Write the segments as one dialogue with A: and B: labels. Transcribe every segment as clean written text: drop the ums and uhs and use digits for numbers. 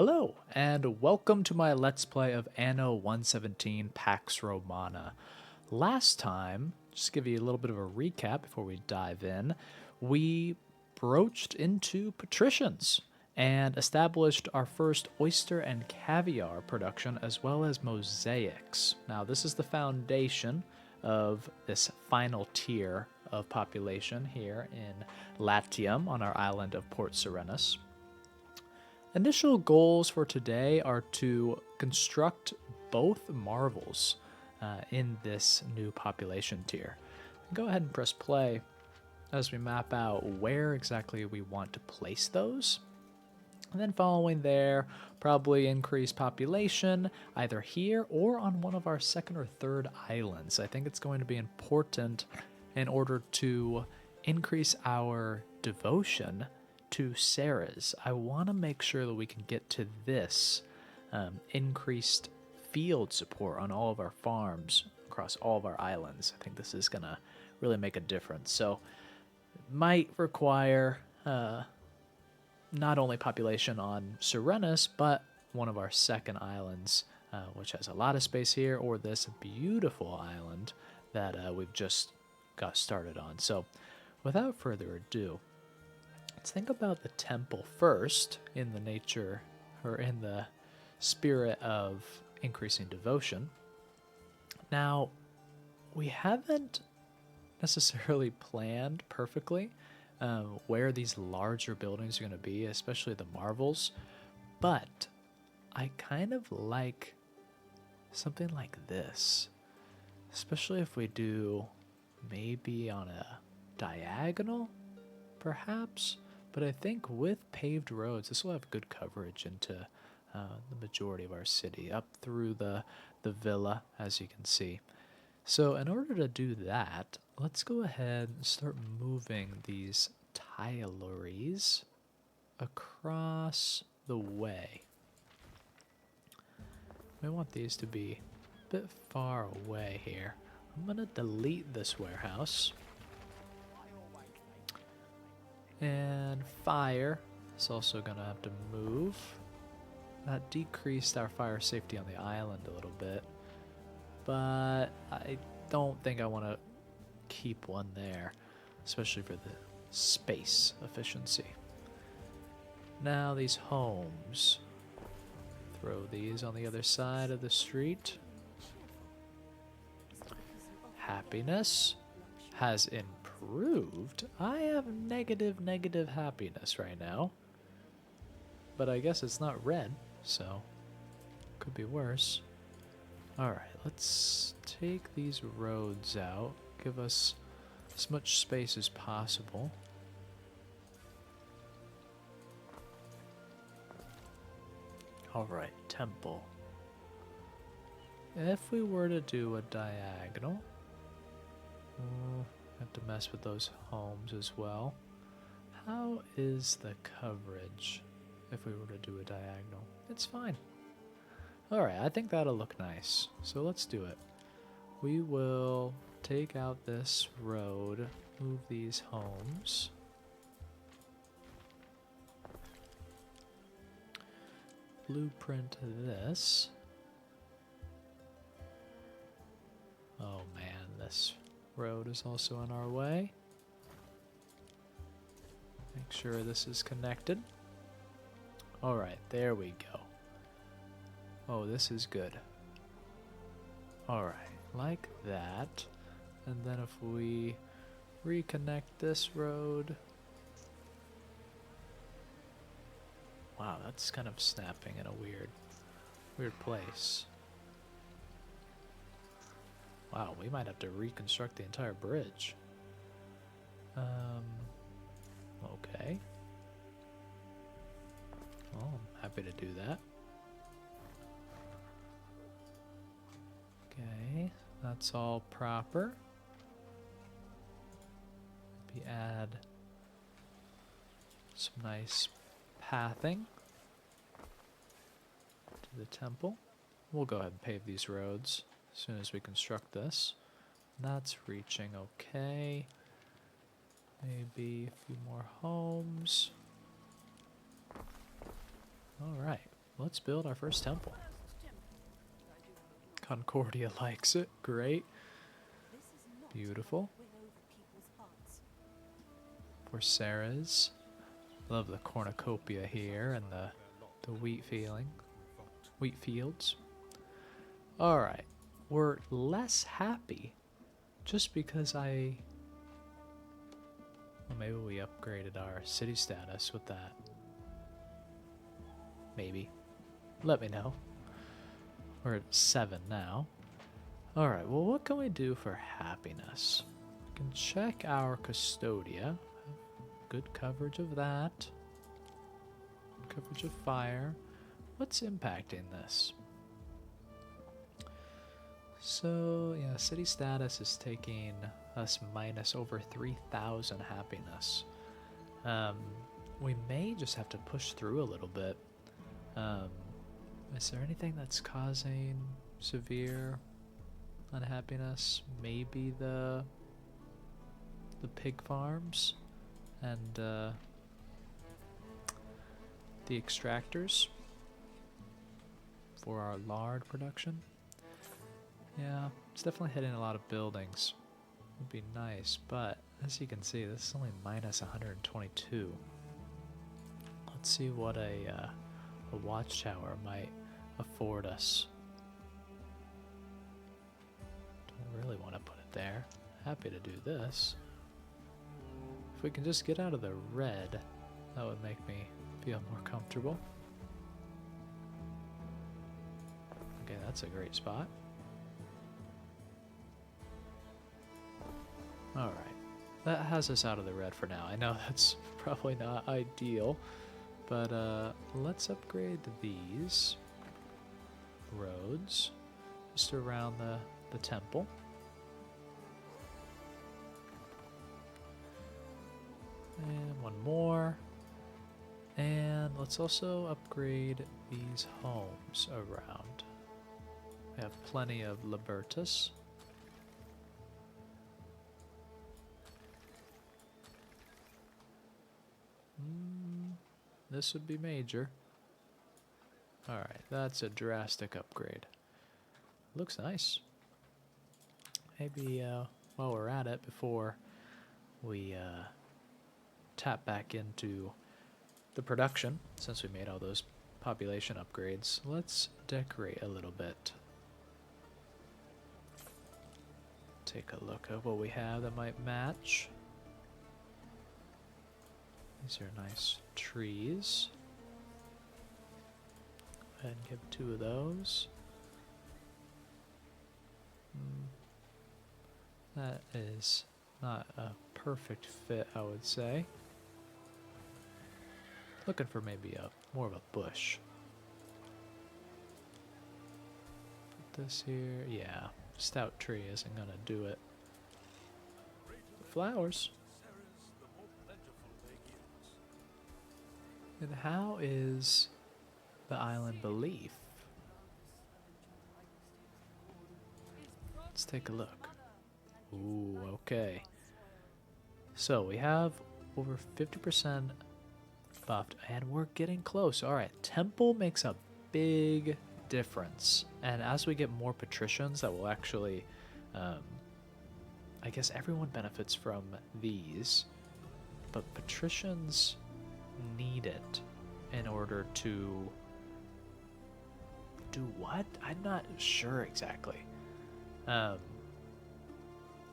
A: Hello, and welcome to my Let's Play of Anno 117 Pax Romana. Last time, just to give you a little bit of a recap before we dive in, we broached into patricians and established our first oyster and caviar production as well as mosaics. Now, this is the foundation of this final tier of population here in Latium on our island of Port Serenus. Initial goals for today are to construct both marvels in this new population tier. Go ahead and press play as we map out where exactly we want to place those. And then following there, probably increase population either here or on one of our second or third islands. I think it's going to be important in order to increase our devotion to Ceres. I want to make sure that we can get to this increased field support on all of our farms across all of our islands. I think this is going to really make a difference. So it might require not only population on Serenus, but one of our second islands, which has a lot of space here, or this beautiful island that we've just got started on. So without further ado, let's think about the temple first in the nature, or in the spirit of increasing devotion. Now, we haven't necessarily planned perfectly where these larger buildings are going to be, especially the marvels, but I kind of like something like this, especially if we do maybe on a diagonal, perhaps. But I think with paved roads, this will have good coverage into the majority of our city, up through the villa, as you can see. So in order to do that, let's go ahead and start moving these tileries across the way. We want these to be a bit far away here. I'm going to delete this warehouse. And fire is also going to have to move. That decreased our fire safety on the island a little bit, but I don't think I want to keep one there, especially for the space efficiency. Now these homes, throw these on the other side of the street. Happiness has improved. I have negative happiness right now, but I guess it's not red, so could be worse. Alright, let's take these roads out, give us as much space as possible. Alright, temple. If we were to do a diagonal, have to mess with those homes as well. How is the coverage if we were to do a diagonal? It's fine. Alright, I think that'll look nice. So let's do it. We will take out this road, move these homes. Blueprint this. Oh man, this road is also in our way. Make sure this is connected. Alright, there we go. Oh, this is good. Alright, like that. And then if we reconnect this road. Wow, that's kind of snapping in a weird place. Wow, we might have to reconstruct the entire bridge. Okay. Well, I'm happy to do that. Okay, that's all proper. Maybe add some nice pathing to the temple. We'll go ahead and pave these roads as soon as we construct this. That's reaching okay. Maybe a few more homes. Alright. let's build our first temple. Concordia likes it. Great. Beautiful. For Ceres. Love the cornucopia here and the wheat fields. Alright. We're less happy just because well, maybe we upgraded our city status with that. Maybe. Let me know. We're at 7 now. Alright, well, what can we do for happiness? We can check our Custodia. Good coverage of that. Coverage of fire. What's impacting this? So, yeah, city status is taking us minus over 3,000 happiness. We may just have to push through a little bit. Is there anything that's causing severe unhappiness? Maybe the pig farms and the extractors for our lard production. Yeah, it's definitely hitting a lot of buildings. Would be nice, but as you can see, this is only minus 122. Let's see what a watchtower might afford us. Don't really want to put it there. Happy to do this. If we can just get out of the red, that would make me feel more comfortable. Okay, that's a great spot. Alright, that has us out of the red for now. I know that's probably not ideal, but let's upgrade these roads just around the temple. And one more. And let's also upgrade these homes around. We have plenty of Libertas. This would be major. Alright, that's a drastic upgrade. Looks nice. Maybe while we're at it, before we tap back into the production, since we made all those population upgrades, let's decorate a little bit. Take a look at what we have that might match. These are nice trees. Go ahead and give 2 of those. That is not a perfect fit, I would say. Looking for maybe more of a bush. Put this here. Yeah, stout tree isn't gonna do it. Flowers. And how is the island belief? Let's take a look. Ooh, okay. So we have over 50% buffed, and we're getting close. Alright, temple makes a big difference. And as we get more patricians, that will actually, I guess everyone benefits from these, but patricians need it in order to do what? I'm not sure exactly.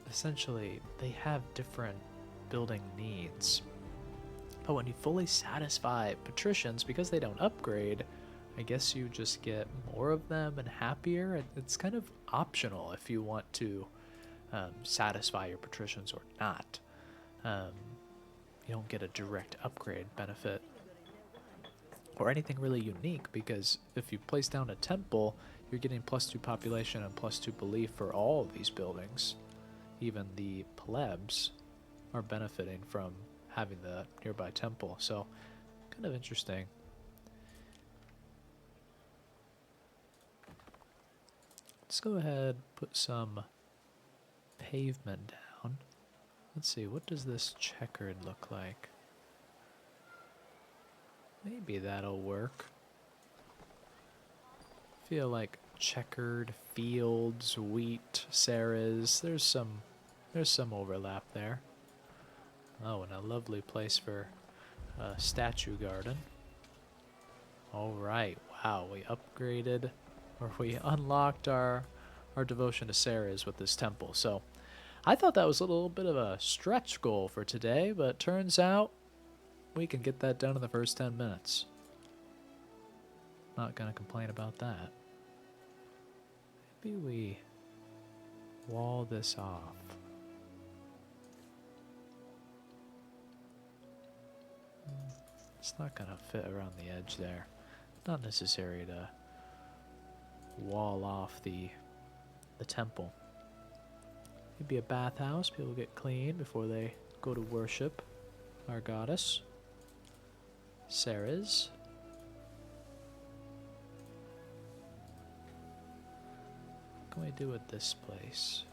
A: Essentially, they have different building needs. But when you fully satisfy patricians, because they don't upgrade, I guess you just get more of them and happier. It's kind of optional if you want to satisfy your patricians or not. You don't get a direct upgrade benefit or anything really unique, because if you place down a temple, you're getting +2 population and +2 belief for all of these buildings. Even the plebs are benefiting from having the nearby temple, so kind of interesting. Let's go ahead, put some pavement down. Let's see, what does this checkered look like? Maybe that'll work. feel like checkered fields, wheat, Ceres. There's some overlap there. Oh, and a lovely place for a statue garden. All right, wow, we upgraded, or we unlocked our devotion to Ceres with this temple. So I thought that was a little bit of a stretch goal for today, but turns out we can get that done in the first 10 minutes. Not gonna complain about that. Maybe we wall this off. It's not gonna fit around the edge there. Not necessary to wall off the temple. Maybe a bathhouse. People get clean before they go to worship our goddess, Ceres. What can we do with this place?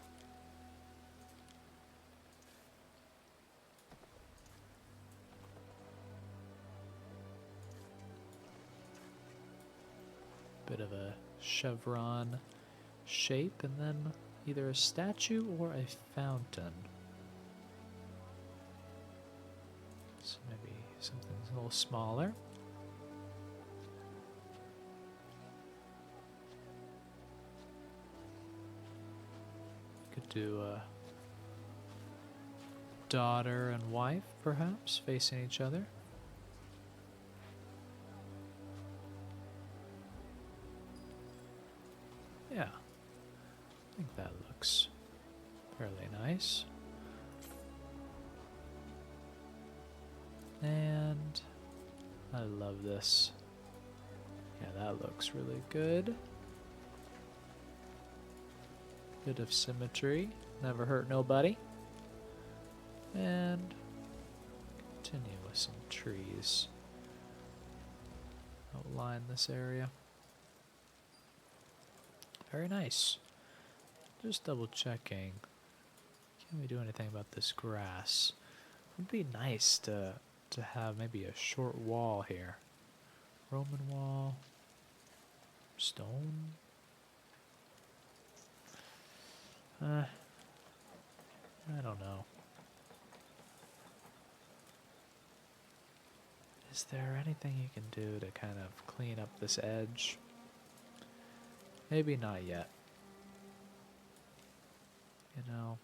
A: Bit of a chevron shape, and then either a statue or a fountain. So maybe something a little smaller. Could do a daughter and wife, perhaps, facing each other. Yeah, I think that looks fairly nice. And I love this. Yeah, that looks really good. Bit of symmetry, never hurt nobody. And continue with some trees. Outline this area. Very nice. Just double checking. Can we do anything about this grass? It would be nice to have maybe a short wall here. Roman wall. Stone. I don't know. Is there anything you can do to kind of clean up this edge? Maybe not yet. You know,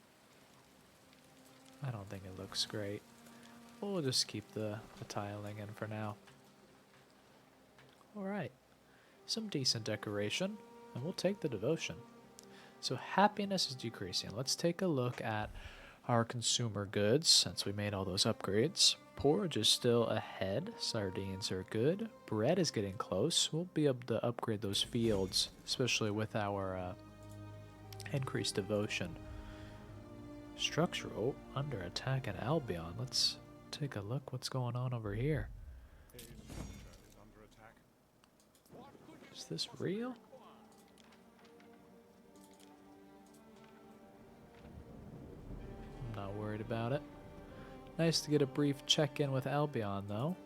A: I don't think it looks great. We'll just keep the tiling in for now. Alright, some decent decoration, and we'll take the devotion. So happiness is decreasing. Let's take a look at our consumer goods since we made all those upgrades. Porridge is still ahead. Sardines are good. Bread is getting close. We'll be able to upgrade those fields, especially with our increased devotion. Structural under attack in Albion. Let's take a look what's going on over here. Is this real? I'm not worried about it. Nice to get a brief check-in with Albion, though.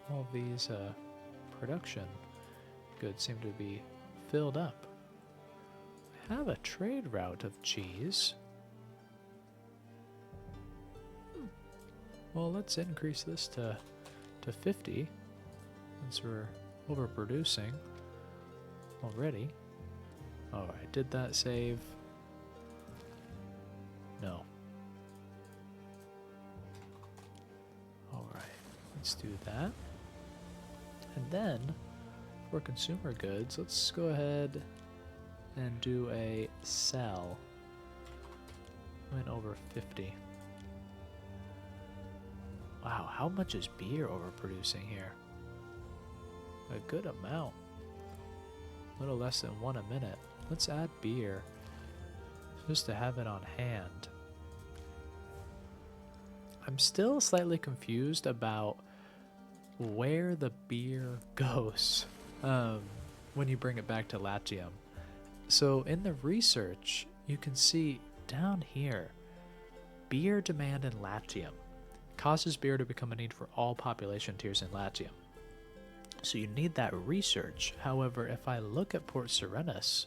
A: All these production goods seem to be filled up. We have a trade route of cheese. Well, let's increase this to 50, since we're overproducing already. Alright, did that save? No. Alright, let's do that. And then, for consumer goods, let's go ahead and do a sell. Went over 50. Wow, how much is beer overproducing here? A good amount. A little less than 1 a minute. Let's add beer just to have it on hand. I'm still slightly confused about where the beer goes when you bring it back to Latium. So in the research, you can see down here, beer demand in Latium causes beer to become a need for all population tiers in Latium. So you need that research. However, if I look at Port Serenus,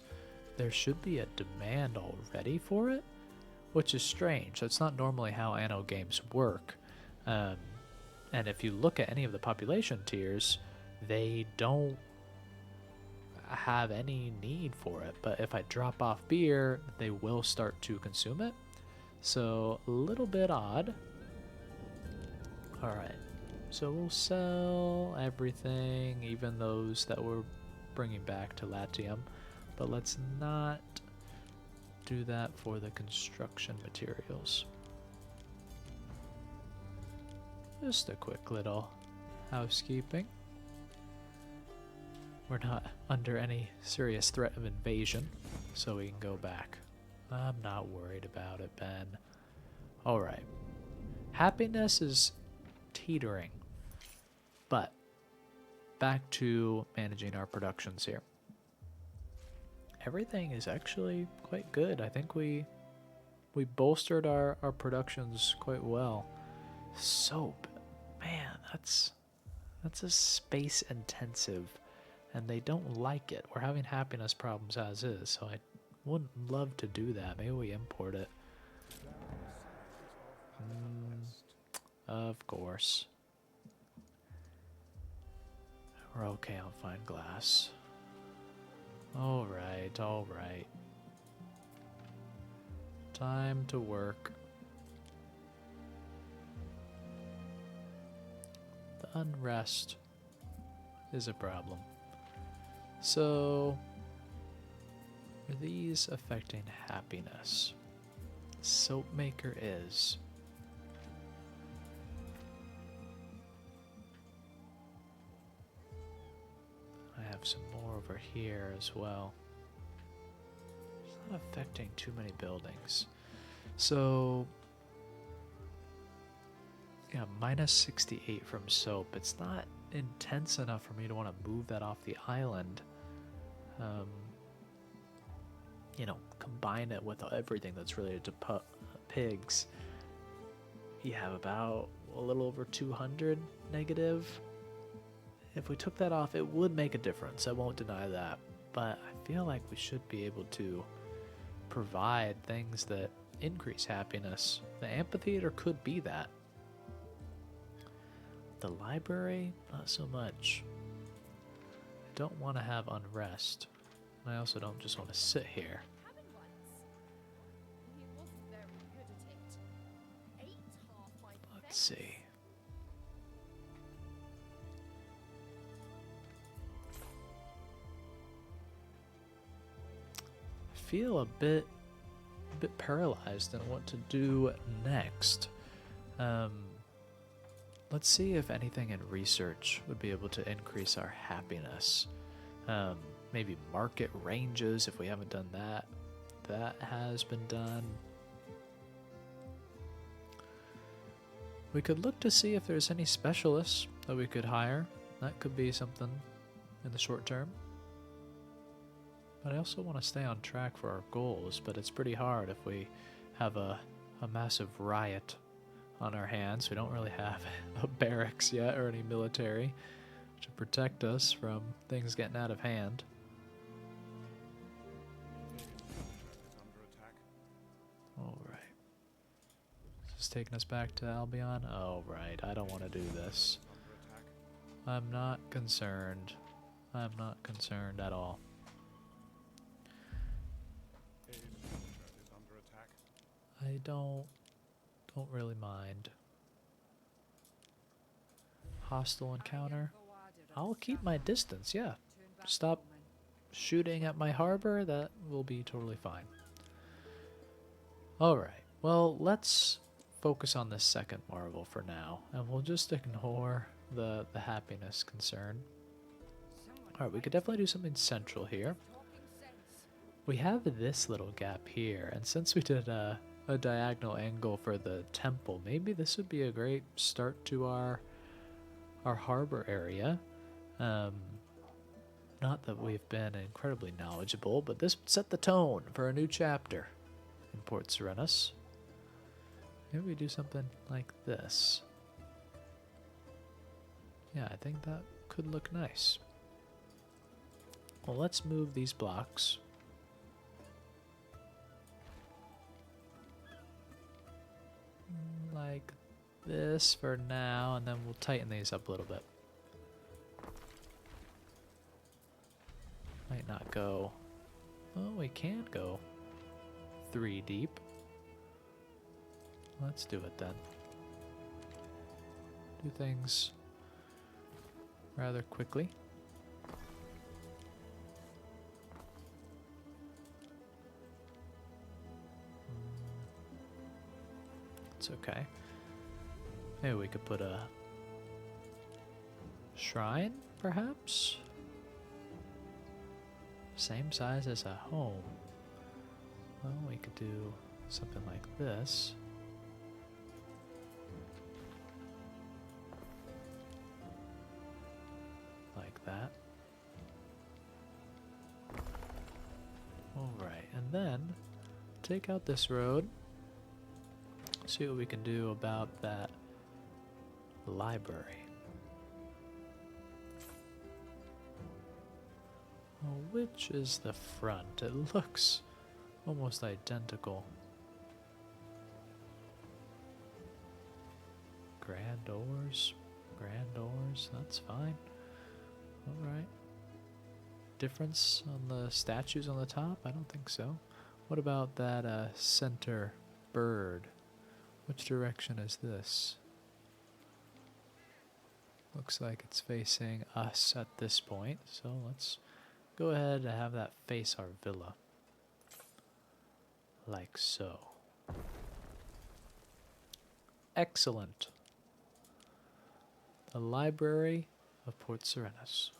A: there should be a demand already for it, which is strange. That's not normally how Anno games work. And if you look at any of the population tiers, they don't have any need for it. But if I drop off beer, they will start to consume it. So a little bit odd. Alright, so we'll sell everything, even those that we're bringing back to Latium. But let's not do that for the construction materials. Just a quick little housekeeping. We're not under any serious threat of invasion, so we can go back. I'm not worried about it, Ben. Alright. Happiness is teetering. But back to managing our productions here. Everything is actually quite good. I think we bolstered our productions quite well. Soap. Man, that's a space intensive, and they don't like it. We're having happiness problems as is, so I wouldn't love to do that. Maybe we import it. Of course. We're okay on fine glass. Alright, alright. Time to work. The unrest is a problem. So, are these affecting happiness? Soap maker is. I have some more over here as well. It's not affecting too many buildings. So, yeah, minus 68 from soap. It's not intense enough for me to want to move that off the island. You know, combine it with everything that's related to pigs. You have about a little over 200 negative. If we took that off, it would make a difference. I won't deny that. But I feel like we should be able to provide things that increase happiness. The amphitheater could be that. The library, not so much. I don't want to have unrest. And I also don't just want to sit here. Let's see. I feel a bit paralyzed in what to do next. Let's see if anything in research would be able to increase our happiness. Maybe market ranges if we haven't done that. That has been done. We could look to see if there's any specialists that we could hire. That could be something in the short term. But I also want to stay on track for our goals, but it's pretty hard if we have a massive riot on our hands. We don't really have a barracks yet or any military to protect us from things getting out of hand. Alright. Is this taking us back to Albion? Oh, right. I don't want to do this. I'm not concerned. I'm not concerned at all. I don't really mind. Hostile encounter. I'll keep my distance, yeah. Stop shooting at my harbor, that will be totally fine. Alright, well, let's focus on this second marvel for now, and we'll just ignore the happiness concern. Alright, we could definitely do something central here. We have this little gap here, and since we did a diagonal angle for the temple, maybe this would be a great start to our harbor area. Not that we've been incredibly knowledgeable, but this would set the tone for a new chapter in Port Serenus. Maybe we do something like this. Yeah, I think that could look nice. Well, let's move these blocks. Like this for now, and then we'll tighten these up a little bit. Might not go. Oh, we can go 3 deep. Let's do it then. Do things rather quickly. It's okay. Maybe we could put a shrine, perhaps? Same size as a home. Well, we could do something like this. Like that. Alright, and then take out this road. See what we can do about that library. Well, which is the front? It looks almost identical. Grand doors, that's fine. Alright. Difference on the statues on the top? I don't think so. What about that center bird? Which direction is this? Looks like it's facing us at this point, so let's go ahead and have that face our villa. Like so. Excellent. The Library of Port Serenus.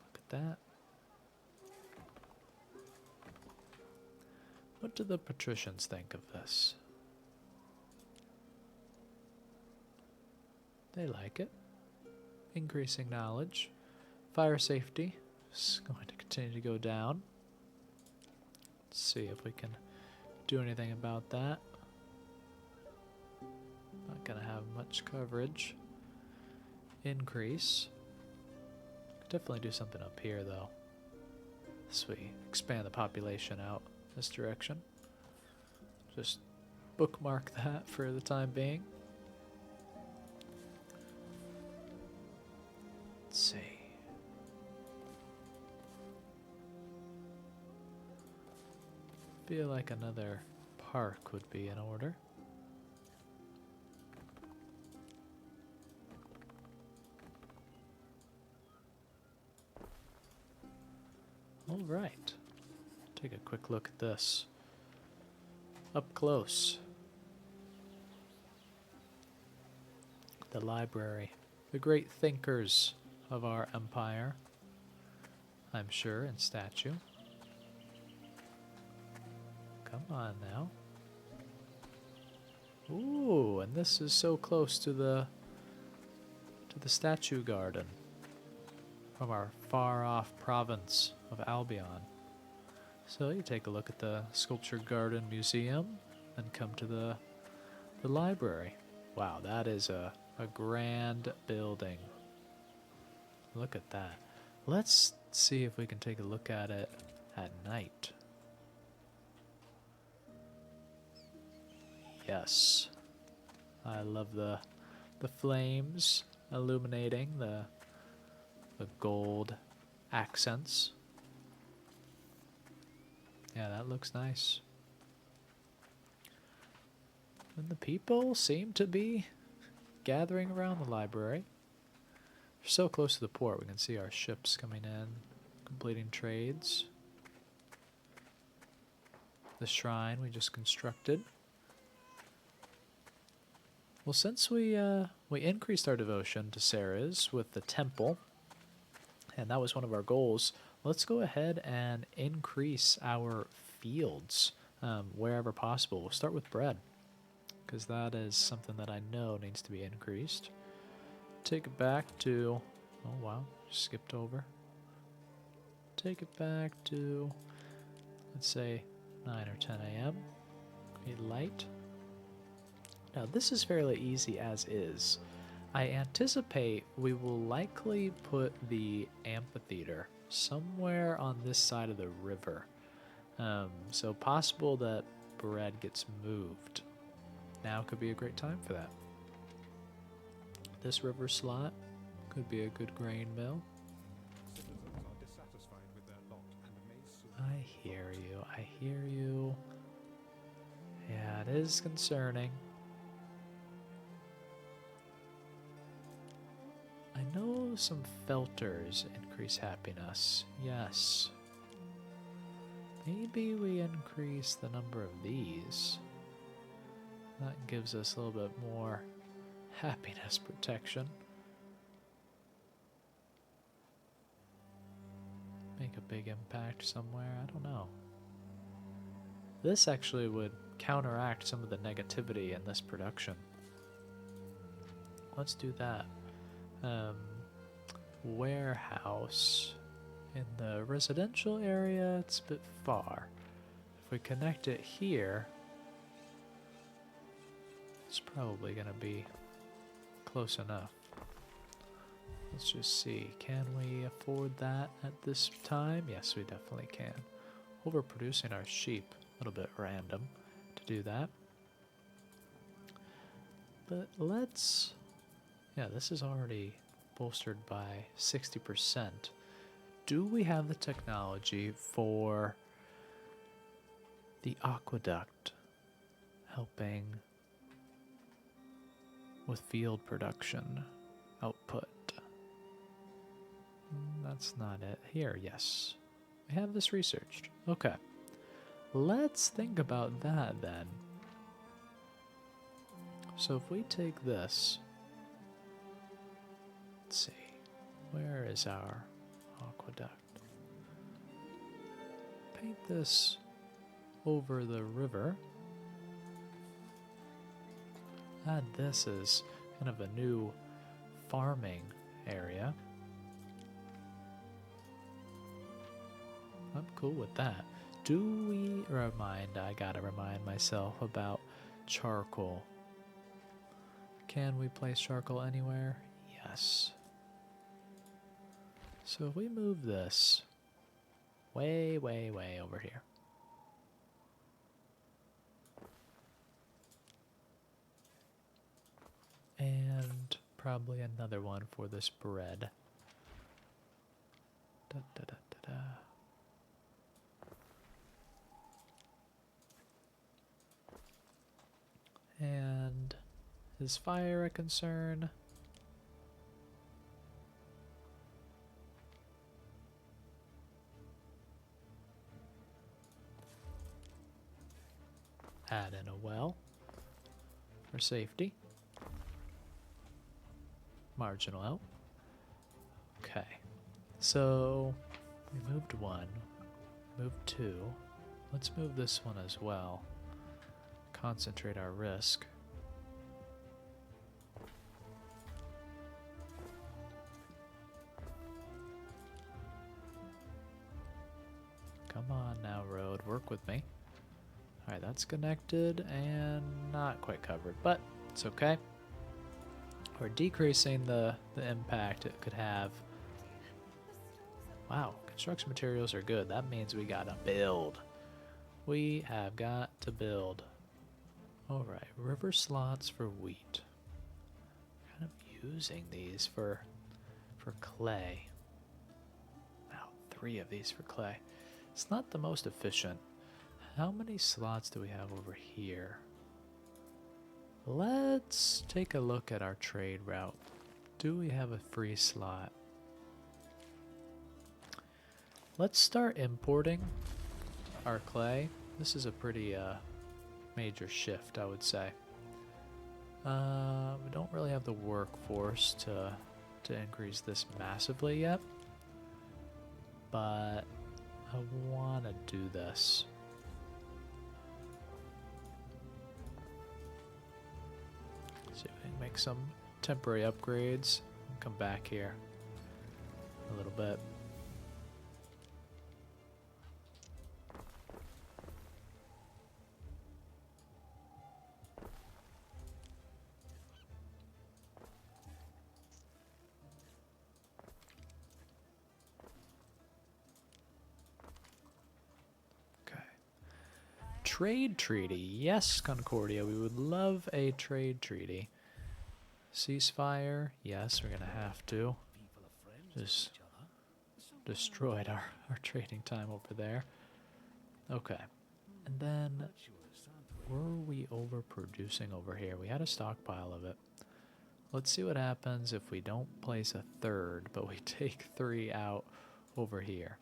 A: Look at that. What do the patricians think of this? They like it. Increasing knowledge. Fire safety is going to continue to go down. Let's see if we can do anything about that. Not going to have much coverage. Increase. Could definitely do something up here though. So we expand the population out this direction. Just bookmark that for the time being. Let's see. Feel like another park would be in order. All right. Take a quick look at this. Up close. The library. The great thinkers of our empire. I'm sure, in statue. Come on now. Ooh, and this is so close to the statue garden from our far-off province of Albion. So you take a look at the Sculpture Garden Museum and come to the library. Wow, that is a grand building. Look at that. Let's see if we can take a look at it at night. Yes. I love the flames illuminating the gold accents. Yeah, that looks nice. And the people seem to be gathering around the library. We're so close to the port, we can see our ships coming in, completing trades. The shrine we just constructed. Well, since we increased our devotion to Ceres with the temple, and that was one of our goals, let's go ahead and increase our fields wherever possible. We'll start with bread, because that is something that I know needs to be increased. Take it back to, oh wow, skipped over. Take it back to, let's say, 9 or 10 a.m. Need light. Now this is fairly easy as is. I anticipate we will likely put the amphitheater somewhere on this side of the river. So possible that bread gets moved. Now could be a great time for that. This river slot could be a good grain mill. I hear you, I hear you. Yeah, it is concerning. I know some filters increase happiness. Yes. Maybe we increase the number of these. That gives us a little bit more happiness protection. Make a big impact somewhere, I don't know. This actually would counteract some of the negativity in this production. Let's do that. Warehouse. In the residential area, it's a bit far. If we connect it here, it's probably going to be close enough. Let's just see. Can we afford that at this time? Yes, we definitely can. Overproducing our sheep. A little bit random to do that. But let's... Yeah, this is already bolstered by 60%. Do we have the technology for the aqueduct helping with field production output? That's not it. Here, yes. We have this researched. Okay. Let's think about that then. So if we take this, let's see, where is our aqueduct? Paint this over the river. Add this as kind of a new farming area. I'm cool with that. Do we I gotta remind myself about charcoal. Can we place charcoal anywhere? Yes. So if we move this way, way, way over here. And probably another one for this bread. Da, da, da, da, da. And is fire a concern? Add in a well for safety. Marginal out. Okay. So we moved one, moved two. Let's move this one as well. Concentrate our risk. Come on now, road, work with me. Alright, that's connected and not quite covered, but it's okay. We're decreasing the impact it could have. Wow, construction materials are good. That means we gotta build. We have got to build. Alright, river slots for wheat. Kind of using these for clay. Wow, 3 of these for clay. It's not the most efficient. How many slots do we have over here? Let's take a look at our trade route. Do we have a free slot? Let's start importing our clay. This is a pretty major shift, I would say. We don't really have the workforce to increase this massively yet, but I want to do this. See if we can make some temporary upgrades and come back here a little bit. trade treaty. Yes, Concordia, we would love a trade treaty. Ceasefire. Yes, we're going to have to. Just destroyed our trading time over there. Okay. And then, were we overproducing over here? We had a stockpile of it. Let's see what happens if we don't place a third, but we take 3 out over here.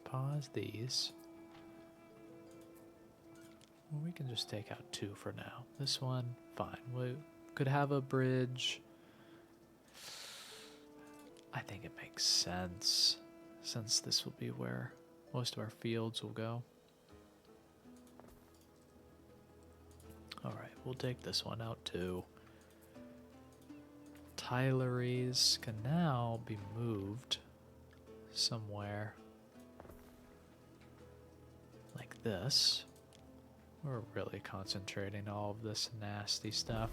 A: Pause these. Well, we can just take out 2 for now. This one, fine. We could have a bridge. I think it makes sense, since this will be where most of our fields will go. Alright, we'll take this one out too. Tyleries can now be moved somewhere like this. We're really concentrating all of this nasty stuff.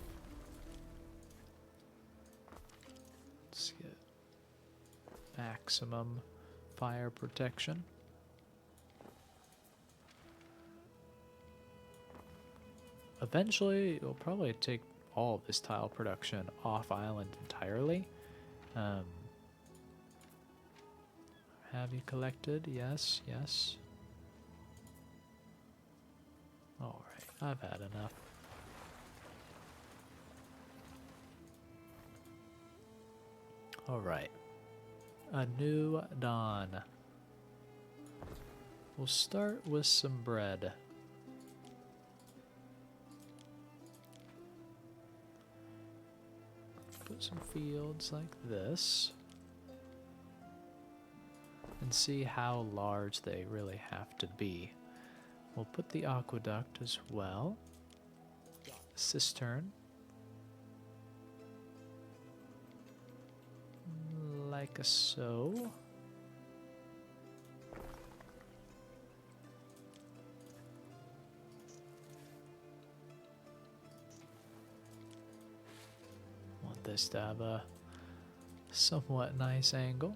A: Let's get maximum fire protection. Eventually, we'll probably take all of this tile production off island entirely. Have you collected? Yes, yes. Alright, I've had enough. Alright. A new dawn. We'll start with some bread. Put some fields like this. And see how large they really have to be. We'll put the aqueduct as well. Cistern. Like so. Want this to have a somewhat nice angle.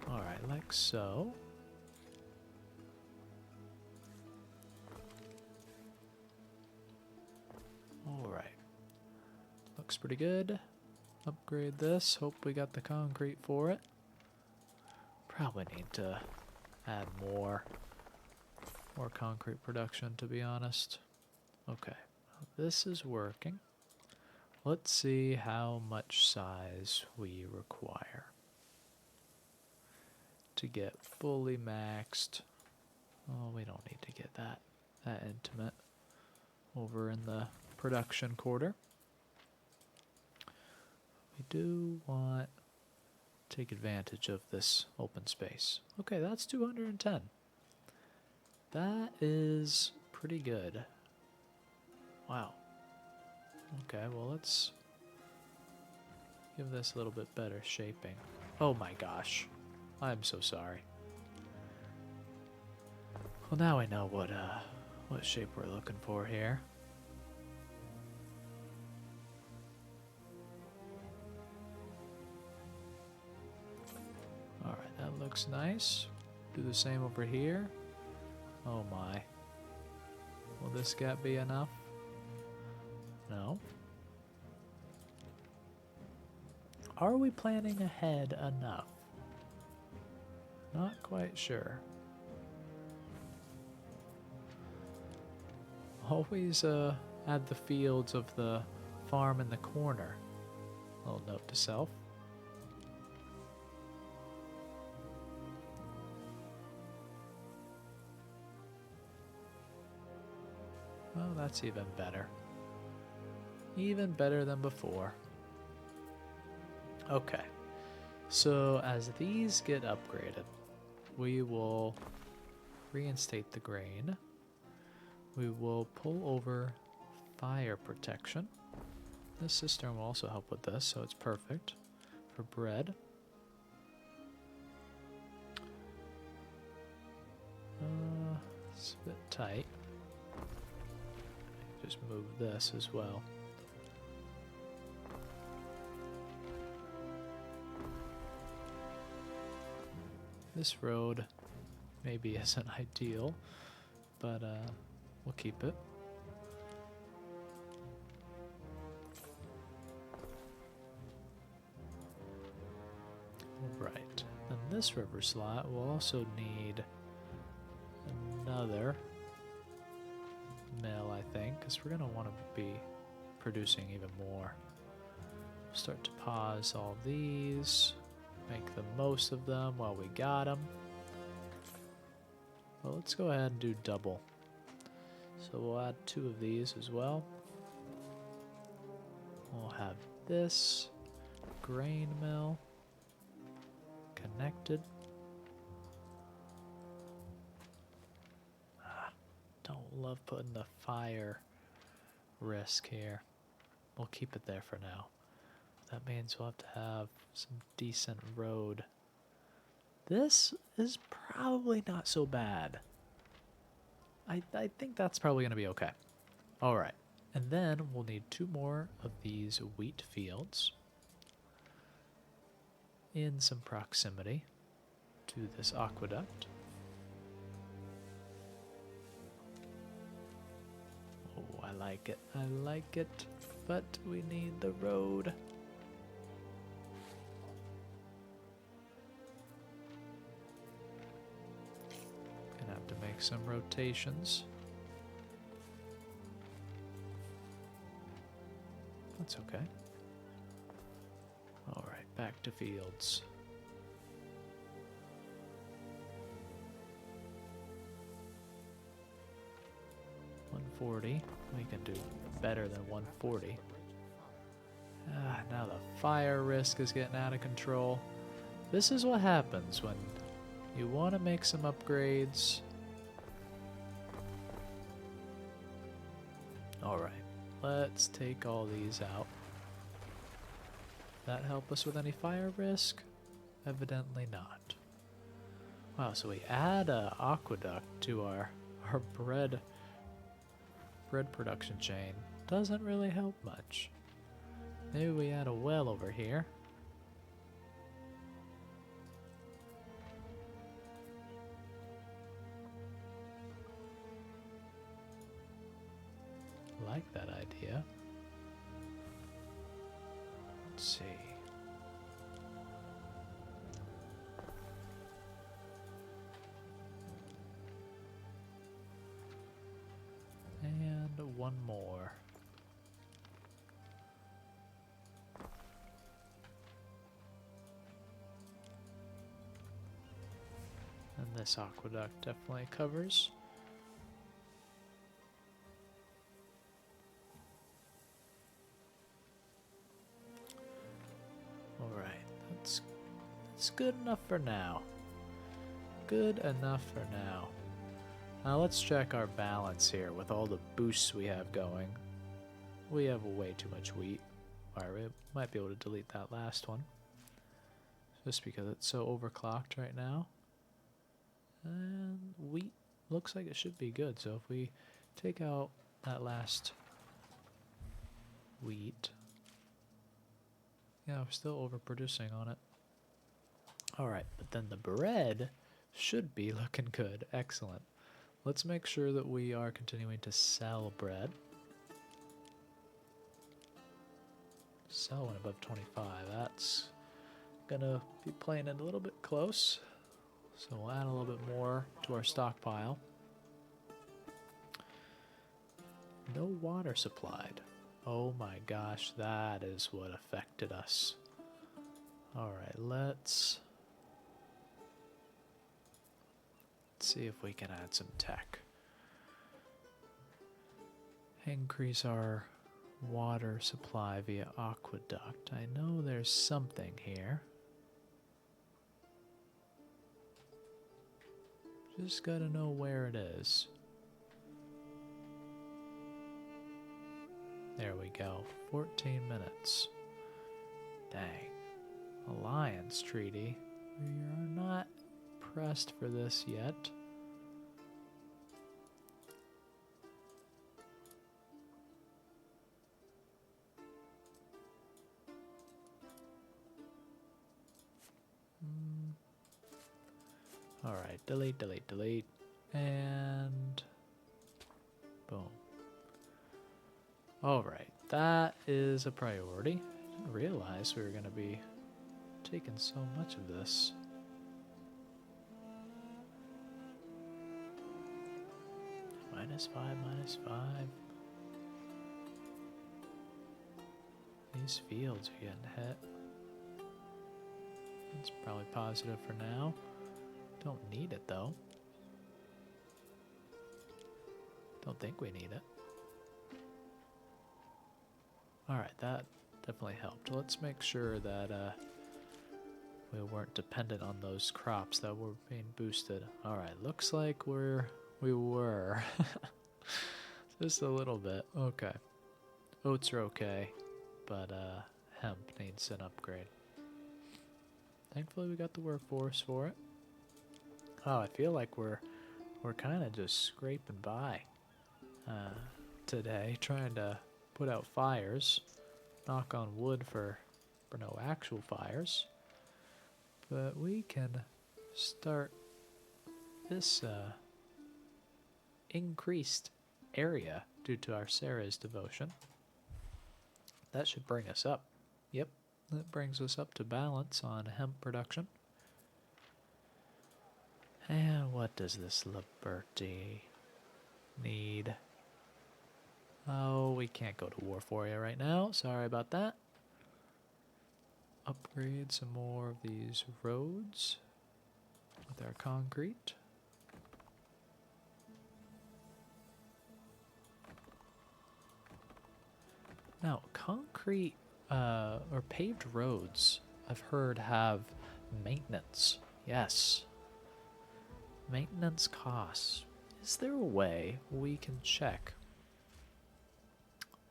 A: Alright, like so. Alright. Looks pretty good. Upgrade this. Hope we got the concrete for it. Probably need to add more concrete production, to be honest. Okay. This is working. Let's see how much size we require to get fully maxed. Oh, we don't need to get that intimate over in the production quarter. We do want to take advantage of this open space. Okay, that's 210. That is pretty good. Wow. Okay, well, let's give this a little bit better shaping. Oh my gosh. I'm so sorry. Well, now I know what shape we're looking for here. Alright, that looks nice. Do the same over here. Oh my. Will this gap be enough? No. Are we planning ahead enough? Not quite sure. Always add the fields of the farm in the corner. Little note to self. Oh, that's even better. Even better than before. Okay. So as these get upgraded, we will reinstate the grain. We will pull over fire protection. This cistern will also help with this, so it's perfect for bread. It's a bit tight. Just move this as well. This road maybe isn't ideal, but we'll keep it. Right, and this river slot will also need another mill, I think, because we're going to want to be producing even more. Start to pause all these, make the most of them while we got them. Well, let's go ahead and do double. So we'll add 2 of these as well. We'll have this grain mill connected. Don't love putting the fire risk here. We'll keep it there for now. That means we'll have to have some decent road. This is probably not so bad. I think that's probably going to be okay. All right. And then we'll need 2 more of these wheat fields in some proximity to this aqueduct. Oh, I like it. I like it. But we need the road. Gonna have to make some rotations. That's okay. Alright, back to fields. $140. We can do better than 140. Now the fire risk is getting out of control. This is what happens when you want to make some upgrades. Alright, let's take all these out. That help us with any fire risk? Evidently not. Wow, so we add an aqueduct to our bread production chain. Doesn't really help much. Maybe we add a well over here. Like that idea. Let's see. And 1 more. And this aqueduct definitely covers. Alright, that's good enough for now. Good enough for now. Now let's check our balance here with all the boosts we have going. We have way too much wheat. Alright, we might be able to delete that last one. Just because it's so overclocked right now. And wheat looks like it should be good. So if we take out that last wheat. Yeah, we're still overproducing on it. Alright, but then the bread should be looking good. Excellent. Let's make sure that we are continuing to sell bread. Sell one above 25. That's gonna be playing it a little bit close. So we'll add a little bit more to our stockpile. No water supplied. Oh my gosh, that is what affected us. Alright, let's see if we can add some tech. Increase our water supply via aqueduct. I know there's something here. Just gotta know where it is. There we go. 14 minutes. Dang. Alliance treaty. We are not pressed for this yet. Alright, delete, delete, delete. And Boom. Alright, that is a priority. Didn't realize we were going to be taking so much of this. -5, -5. These fields are getting hit. That's probably positive for now. Don't need it though. Don't think we need it. Alright, that definitely helped. Let's make sure that we weren't dependent on those crops that were being boosted. Alright, looks like we were. Just a little bit. Okay. Oats are okay, but hemp needs an upgrade. Thankfully we got the workforce for it. Oh, I feel like we're kind of just scraping by today, trying to put out fires. Knock on wood for no actual fires. But we can start this increased area due to our Ceres devotion. That should bring us up. Yep, that brings us up to balance on hemp production. And what does this Liberty need? Oh, we can't go to war for you right now. Sorry about that. Upgrade some more of these roads with our concrete. Now, concrete or paved roads, I've heard, have maintenance. Yes. Maintenance costs. Is there a way we can check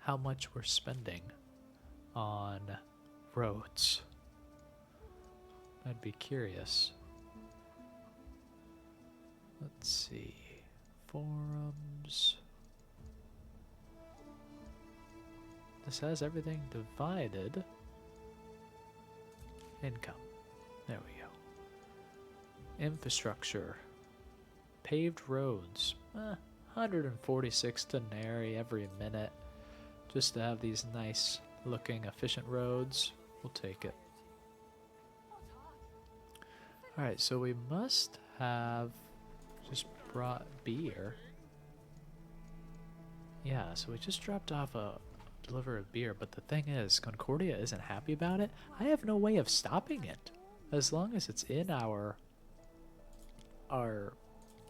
A: how much we're spending on roads? I'd be curious. Let's see. Forums. This has everything divided. Income. There we go. Infrastructure. Paved roads. 146 denarii every minute. Just to have these nice looking efficient roads. We'll take it. Alright, so we must have just brought beer. Yeah, so we just dropped off a deliver of beer, but the thing is, Concordia isn't happy about it. I have no way of stopping it. As long as it's in our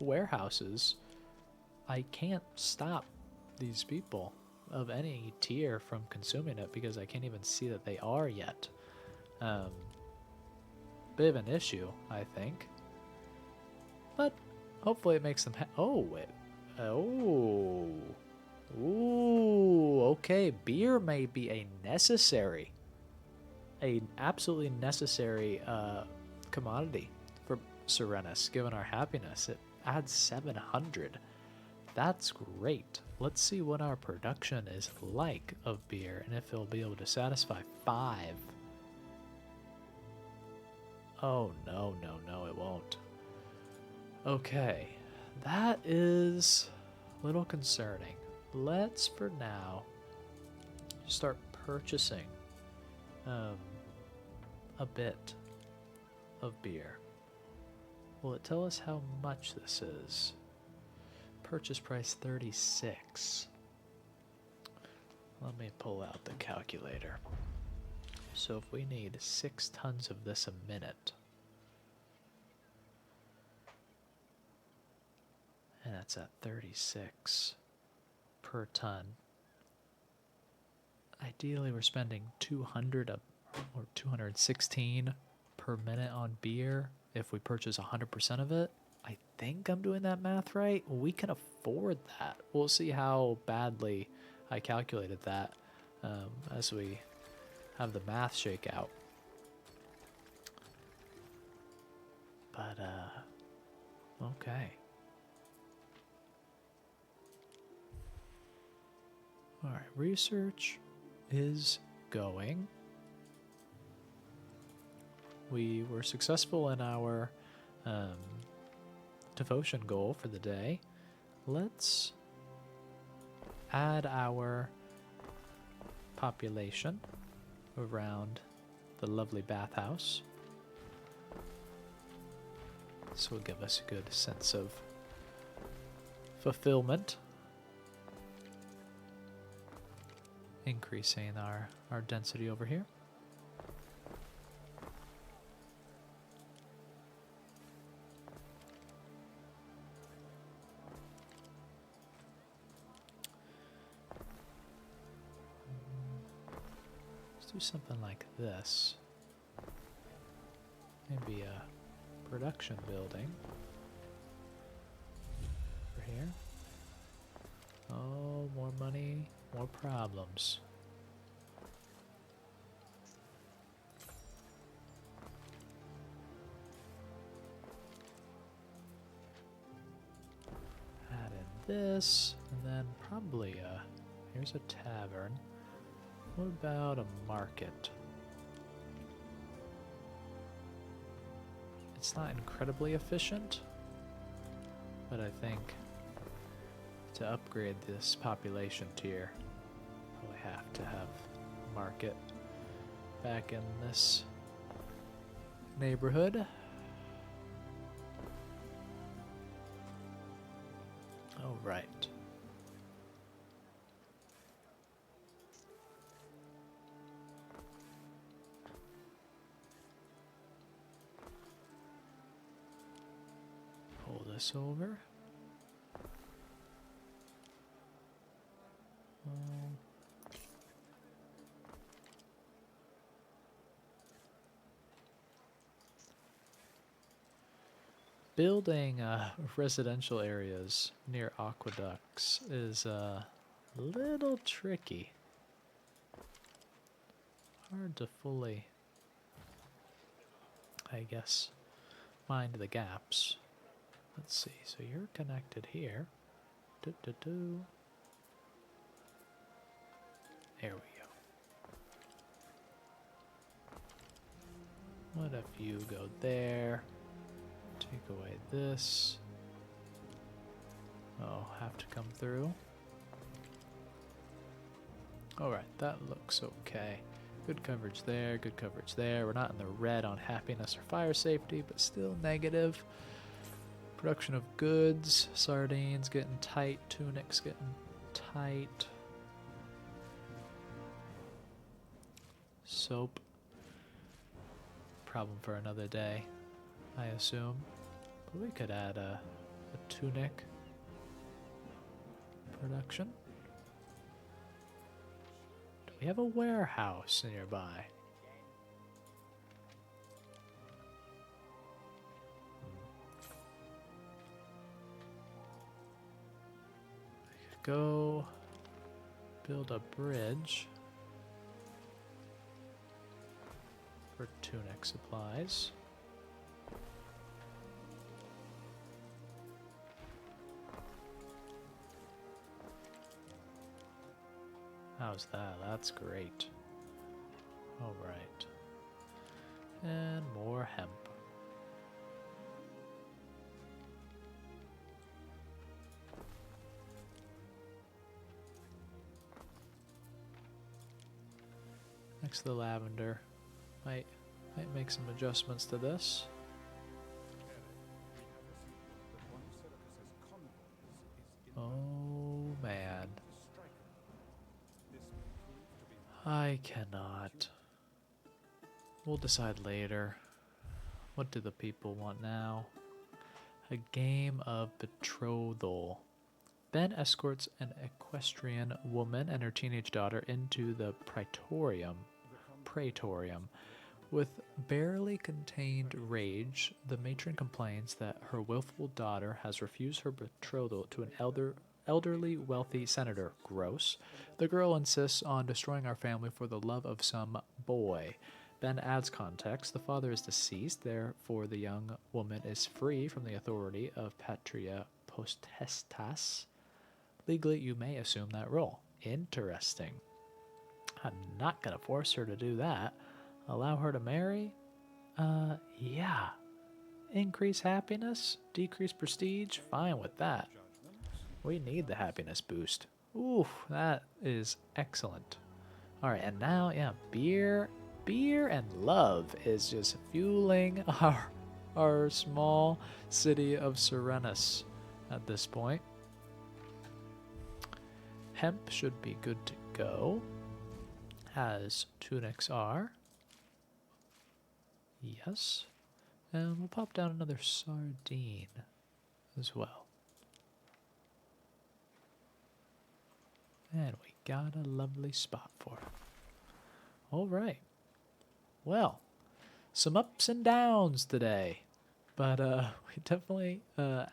A: warehouses, I can't stop these people of any tier from consuming it because I can't even see that they are yet. Bit of an issue, I think. But hopefully it makes them Ooh, okay, beer may be a absolutely necessary commodity for Serenus, given our happiness. It adds 700. That's great. Let's see what our production is like of beer and if it'll be able to satisfy 5. Oh, no, it won't. Okay, that is a little concerning. Let's, for now, start purchasing a bit of beer. Will it tell us how much this is? Purchase price 36. Let me pull out the calculator. So if we need 6 tons of this a minute, and that's at 36 per ton. Ideally, we're spending 200 or 216 per minute on beer if we purchase 100% of it. I think I'm doing that math right. We can afford that. We'll see how badly I calculated that as we have the math shake out. But, okay. Alright, research is going. We were successful in our devotion goal for the day. Let's add our population around the lovely bathhouse. This will give us a good sense of fulfillment. Increasing our density over here. Let's do something like this. Maybe a production building over here. Oh, more money, more problems. Add in this, and then probably here's a tavern. What about a market? It's not incredibly efficient, but I think to upgrade this population tier, probably have to have a market back in this neighborhood. All right. Pull this over. Building residential areas near aqueducts is a little tricky. Hard to fully, I guess, mind the gaps. Let's see, so you're connected here. There we go. What if you go there? Take away this. Oh, have to come through. Alright, that looks okay. Good coverage there, good coverage there. We're not in the red on happiness or fire safety, but still negative. Production of goods, sardines getting tight, tunics getting tight. Soap. Problem for another day, I assume. But we could add a tunic production. Do we have a warehouse nearby? I could go build a bridge for tunic supplies. How's that? That's great. All right. And more hemp. Next to the lavender. Might make some adjustments to this. Oh man. I cannot. We'll decide later. What do the people want now? A game of betrothal. Ben escorts an equestrian woman and her teenage daughter into the praetorium. With barely contained rage, the matron complains that her willful daughter has refused her betrothal to an elderly, wealthy senator. Gross. The girl insists on destroying our family for the love of some boy. Ben adds context. The father is deceased, therefore the young woman is free from the authority of patria potestas. Legally, you may assume that role. Interesting. I'm not going to force her to do that. Allow her to marry? Yeah. Increase happiness? Decrease prestige? Fine with that. We need the happiness boost. Ooh, that is excellent. All right, and now, yeah, beer and love is just fueling our small city of Serenus at this point. Hemp should be good to go, as tunics are. Yes. And we'll pop down another sardine as well. And we got a lovely spot for it. All right. Well, some ups and downs today. But we definitely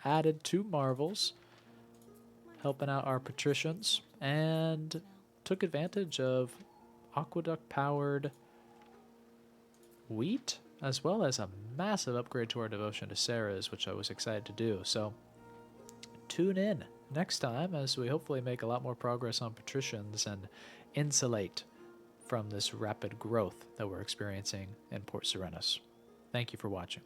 A: added 2 marvels, helping out our patricians, and took advantage of aqueduct-powered wheat, as well as a massive upgrade to our devotion to Ceres, which I was excited to do. So tune in next time as we hopefully make a lot more progress on patricians and insulate from this rapid growth that we're experiencing in Port Serenus. Thank you for watching.